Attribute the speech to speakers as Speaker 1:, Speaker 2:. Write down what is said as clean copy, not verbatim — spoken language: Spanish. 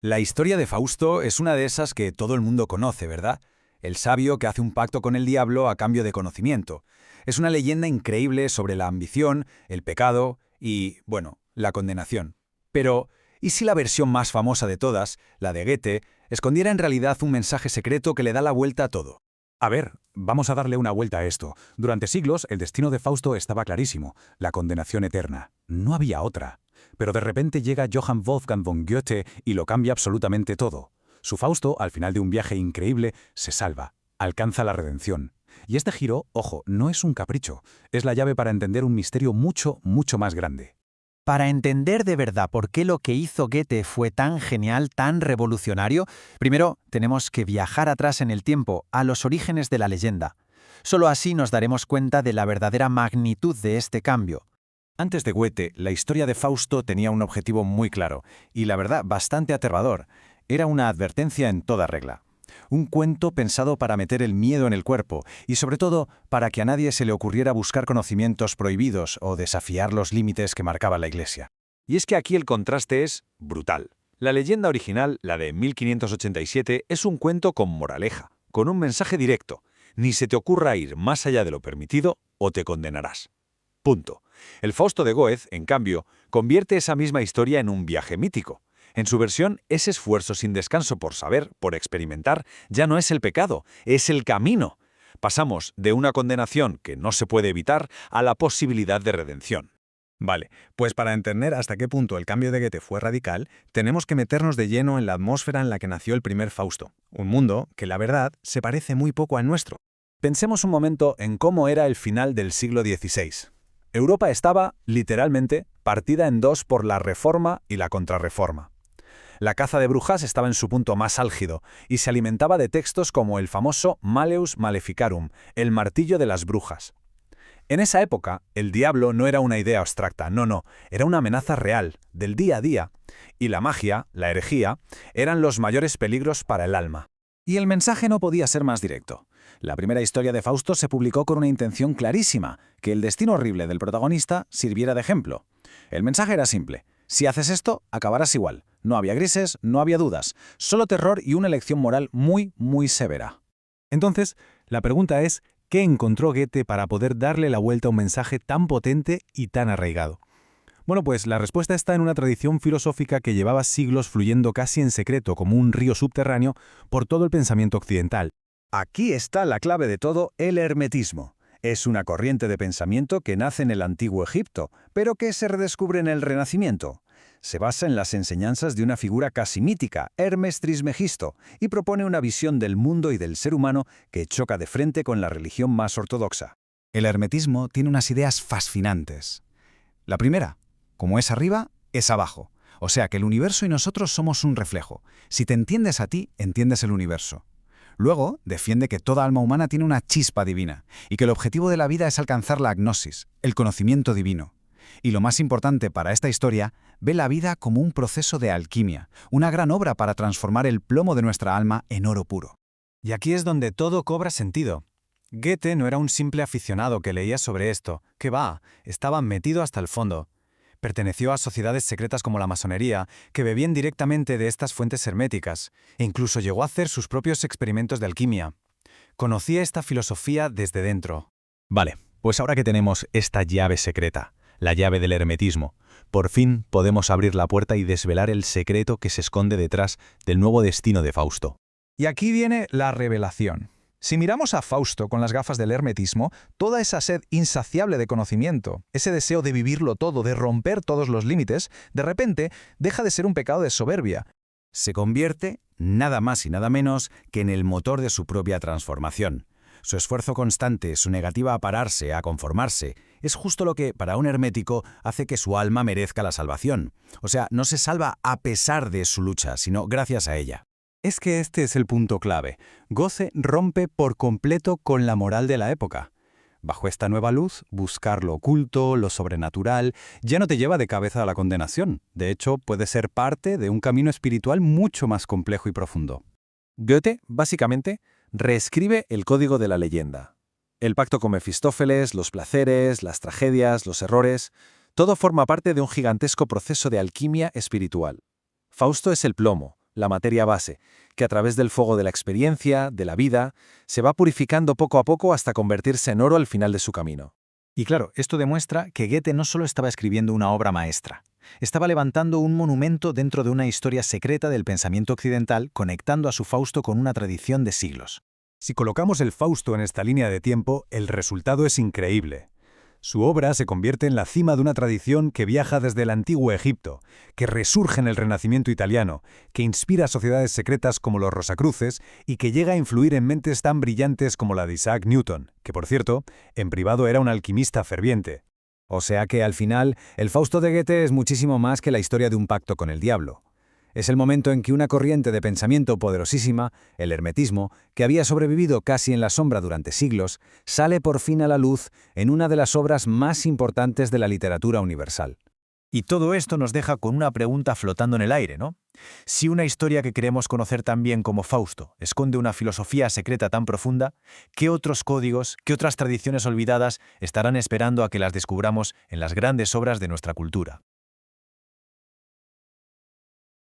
Speaker 1: La historia de Fausto es una de esas que todo el mundo conoce, ¿verdad? El sabio que hace un pacto con el diablo a cambio de conocimiento. Es una leyenda increíble sobre la ambición, el pecado y, bueno, la condenación. Pero, ¿y si la versión más famosa de todas, la de Goethe, escondiera en realidad un mensaje secreto que le da la vuelta a todo?
Speaker 2: A ver, vamos a darle una vuelta a esto. Durante siglos, el destino de Fausto estaba clarísimo, la condenación eterna. No había otra. Pero de repente llega Johann Wolfgang von Goethe y lo cambia absolutamente todo. Su Fausto, al final de un viaje increíble, se salva, alcanza la redención. Y este giro, ojo, no es un capricho, es la llave para entender un misterio mucho, mucho más grande.
Speaker 3: Para entender de verdad por qué lo que hizo Goethe fue tan genial, tan revolucionario, primero tenemos que viajar atrás en el tiempo, a los orígenes de la leyenda. Solo así nos daremos cuenta de la verdadera magnitud de este cambio.
Speaker 4: Antes de Goethe, la historia de Fausto tenía un objetivo muy claro, y la verdad bastante aterrador. Era una advertencia en toda regla. Un cuento pensado para meter el miedo en el cuerpo, y sobre todo para que a nadie se le ocurriera buscar conocimientos prohibidos o desafiar los límites que marcaba la Iglesia. Y es que aquí el contraste es brutal. La leyenda original, la de 1587, es un cuento con moraleja, con un mensaje directo. Ni se te ocurra ir más allá de lo permitido o te condenarás. Punto. El Fausto de Goethe, en cambio, convierte esa misma historia en un viaje mítico. En su versión, ese esfuerzo sin descanso por saber, por experimentar, ya no es el pecado, es el camino. Pasamos de una condenación que no se puede evitar a la posibilidad de redención.
Speaker 5: Vale, pues para entender hasta qué punto el cambio de Goethe fue radical, tenemos que meternos de lleno en la atmósfera en la que nació el primer Fausto, un mundo que, la verdad, se parece muy poco al nuestro. Pensemos un momento en cómo era el final del siglo XVI. Europa estaba, literalmente, partida en dos por la Reforma y la Contrarreforma. La caza de brujas estaba en su punto más álgido y se alimentaba de textos como el famoso Malleus Maleficarum, el martillo de las brujas. En esa época, el diablo no era una idea abstracta, no, era una amenaza real, del día a día, y la magia, la herejía, eran los mayores peligros para el alma.
Speaker 4: Y el mensaje no podía ser más directo. La primera historia de Fausto se publicó con una intención clarísima, que el destino horrible del protagonista sirviera de ejemplo. El mensaje era simple: si haces esto, acabarás igual. No había grises, no había dudas, solo terror y una lección moral muy, muy severa.
Speaker 5: Entonces, la pregunta es, ¿qué encontró Goethe para poder darle la vuelta a un mensaje tan potente y tan arraigado? Bueno, pues la respuesta está en una tradición filosófica que llevaba siglos fluyendo casi en secreto como un río subterráneo por todo el pensamiento occidental.
Speaker 6: Aquí está la clave de todo: el hermetismo. Es una corriente de pensamiento que nace en el antiguo Egipto, pero que se redescubre en el Renacimiento. Se basa en las enseñanzas de una figura casi mítica, Hermes Trismegisto, y propone una visión del mundo y del ser humano que choca de frente con la religión más ortodoxa.
Speaker 4: El hermetismo tiene unas ideas fascinantes. La primera: como es arriba, es abajo. O sea que el universo y nosotros somos un reflejo. Si te entiendes a ti, entiendes el universo. Luego, defiende que toda alma humana tiene una chispa divina y que el objetivo de la vida es alcanzar la agnosis, el conocimiento divino. Y lo más importante para esta historia, ve la vida como un proceso de alquimia, una gran obra para transformar el plomo de nuestra alma en oro puro.
Speaker 5: Y aquí es donde todo cobra sentido. Goethe no era un simple aficionado que leía sobre esto, que va, estaba metido hasta el fondo. Perteneció a sociedades secretas como la masonería, que bebían directamente de estas fuentes herméticas, e incluso llegó a hacer sus propios experimentos de alquimia. Conocía esta filosofía desde dentro.
Speaker 1: Vale, pues ahora que tenemos esta llave secreta, la llave del hermetismo, por fin podemos abrir la puerta y desvelar el secreto que se esconde detrás del nuevo destino de Fausto.
Speaker 7: Y aquí viene la revelación. Si miramos a Fausto con las gafas del hermetismo, toda esa sed insaciable de conocimiento, ese deseo de vivirlo todo, de romper todos los límites, de repente deja de ser un pecado de soberbia.
Speaker 4: Se convierte, nada más y nada menos, que en el motor de su propia transformación. Su esfuerzo constante, su negativa a pararse, a conformarse, es justo lo que, para un hermético, hace que su alma merezca la salvación. O sea, no se salva a pesar de su lucha, sino gracias a ella.
Speaker 5: Es que este es el punto clave. Goethe rompe por completo con la moral de la época. Bajo esta nueva luz, buscar lo oculto, lo sobrenatural, ya no te lleva de cabeza a la condenación. De hecho, puede ser parte de un camino espiritual mucho más complejo y profundo.
Speaker 6: Goethe, básicamente, reescribe el código de la leyenda. El pacto con Mefistófeles, los placeres, las tragedias, los errores, todo forma parte de un gigantesco proceso de alquimia espiritual. Fausto es el plomo,
Speaker 4: la materia base, que a través del fuego de la experiencia, de la vida, se va purificando poco a poco hasta convertirse en oro al final de su camino.
Speaker 3: Y claro, esto demuestra que Goethe no solo estaba escribiendo una obra maestra, estaba levantando un monumento dentro de una historia secreta del pensamiento occidental, conectando a su Fausto con una tradición de siglos.
Speaker 2: Si colocamos el Fausto en esta línea de tiempo, el resultado es increíble. Su obra se convierte en la cima de una tradición que viaja desde el antiguo Egipto, que resurge en el Renacimiento italiano, que inspira a sociedades secretas como los Rosacruces y que llega a influir en mentes tan brillantes como la de Isaac Newton, que por cierto, en privado era un alquimista ferviente.
Speaker 1: O sea que al final, el Fausto de Goethe es muchísimo más que la historia de un pacto con el diablo. Es el momento en que una corriente de pensamiento poderosísima, el hermetismo, que había sobrevivido casi en la sombra durante siglos, sale por fin a la luz en una de las obras más importantes de la literatura universal.
Speaker 3: Y todo esto nos deja con una pregunta flotando en el aire, ¿no? Si una historia que queremos conocer tan bien como Fausto esconde una filosofía secreta tan profunda, ¿qué otros códigos, qué otras tradiciones olvidadas estarán esperando a que las descubramos en las grandes obras de nuestra cultura?